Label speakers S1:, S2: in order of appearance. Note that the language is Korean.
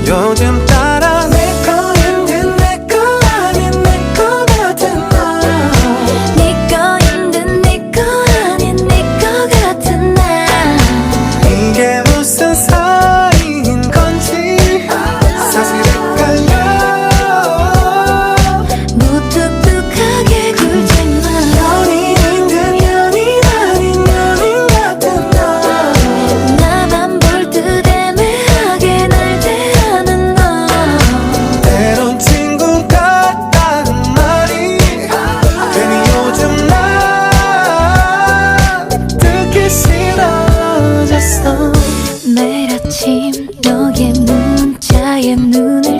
S1: 요즘 따라 내 거인 내 거 아닌 내 거 같은 너.
S2: 네 거인 듯 내 거 아닌 내 거 같은 나.
S1: 이게 무슨 사이인 건지 사실 헷갈려.
S2: 무뚝뚝하게 굴지 마.
S1: 연인인 듯 연인 아닌 연인 같은 너.
S2: 나만 볼 듯 애매하게 날 대하는 너.
S1: 때론 친구 같다는 말이 괜히 요즘 나 듣기 싫어졌어.
S2: 매일 아침 너의 문자에 눈을